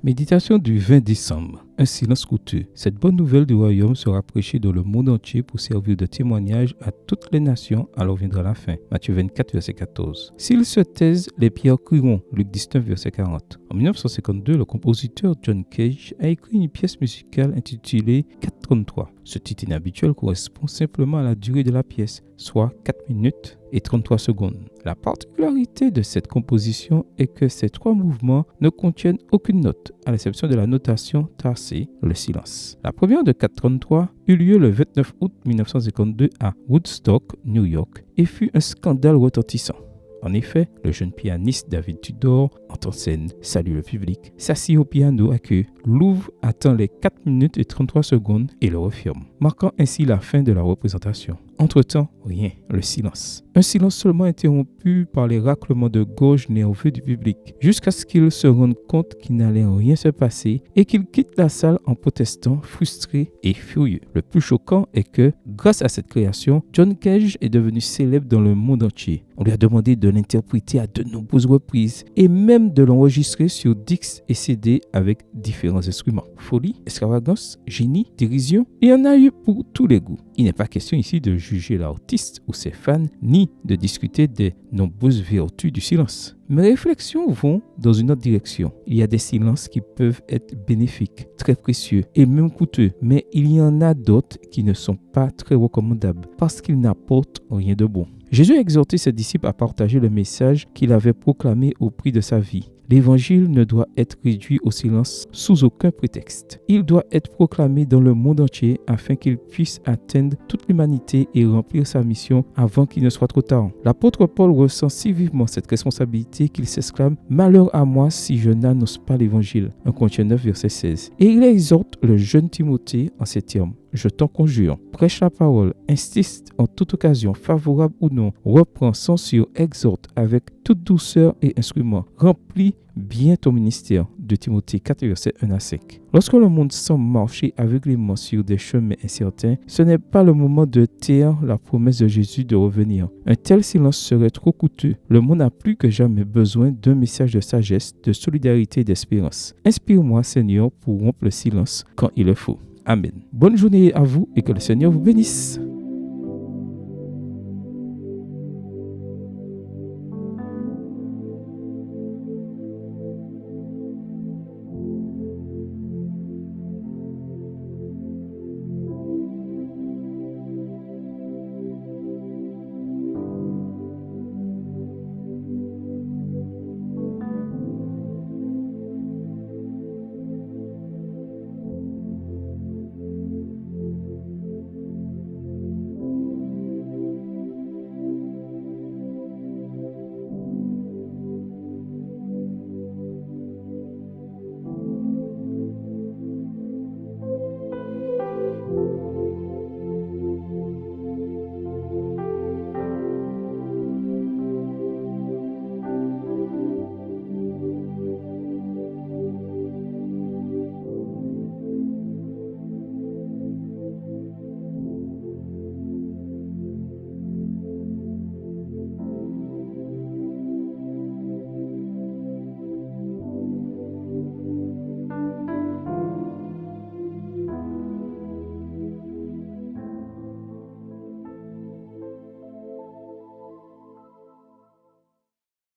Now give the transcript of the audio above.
Méditation du 20 décembre. Un silence coûteux. Cette bonne nouvelle du royaume sera prêchée dans le monde entier pour servir de témoignage à toutes les nations, alors viendra la fin. Matthieu 24, verset 14. S'ils se taisent, les pierres crieront. Luc 19, verset 40. En 1952, le compositeur John Cage a écrit une pièce musicale intitulée 4:33. Ce titre inhabituel correspond simplement à la durée de la pièce, soit 4 minutes et 33 secondes. La particularité de cette composition est que ces 3 mouvements ne contiennent aucune note, à l'exception de la notation tarsée, le silence. La première de 4:33 eut lieu le 29 août 1952 à Woodstock, New York, et fut un scandale retentissant. En effet, le jeune pianiste David Tudor entre en scène, salue le public, s'assied au piano à queue, l'ouvre, attend les 4 minutes et 33 secondes et le referme, marquant ainsi la fin de la représentation. Entre-temps, rien, le silence. Un silence seulement interrompu par les raclements de gorge nerveux du public, jusqu'à ce qu'il se rende compte qu'il n'allait rien se passer et qu'il quitte la salle en protestant, frustré et furieux. Le plus choquant est que, grâce à cette création, John Cage est devenu célèbre dans le monde entier. On lui a demandé de l'interpréter à de nombreuses reprises et même de l'enregistrer sur disques et CD avec différents instruments. Folie, extravagance, génie, dérision, il y en a eu pour tous les goûts. Il n'est pas question ici de juger l'artiste ou ses fans, ni de discuter des nombreuses vertus du silence. Mes réflexions vont dans une autre direction. Il y a des silences qui peuvent être bénéfiques, très précieux et même coûteux, mais il y en a d'autres qui ne sont pas très recommandables parce qu'ils n'apportent rien de bon. Jésus a exhorté ses disciples à partager le message qu'il avait proclamé au prix de sa vie. L'évangile ne doit être réduit au silence sous aucun prétexte. Il doit être proclamé dans le monde entier afin qu'il puisse atteindre toute l'humanité et remplir sa mission avant qu'il ne soit trop tard. L'apôtre Paul ressent si vivement cette responsabilité qu'il s'exclame « Malheur à moi si je n'annonce pas l'évangile » 1 Corinthiens 9, verset 16. Et il exhorte le jeune Timothée en ces termes. Je t'en conjure, prêche la parole, insiste en toute occasion, favorable ou non, reprends, censure, exhorte avec toute douceur et instrument, remplis bien ton ministère. De Timothée 4, verset 1 à 5. Lorsque le monde semble marcher aveuglément sur des chemins incertains, ce n'est pas le moment de taire la promesse de Jésus de revenir. Un tel silence serait trop coûteux. Le monde a plus que jamais besoin d'un message de sagesse, de solidarité et d'espérance. Inspire-moi, Seigneur, pour rompre le silence quand il le faut. Amen. Bonne journée à vous et que le Seigneur vous bénisse.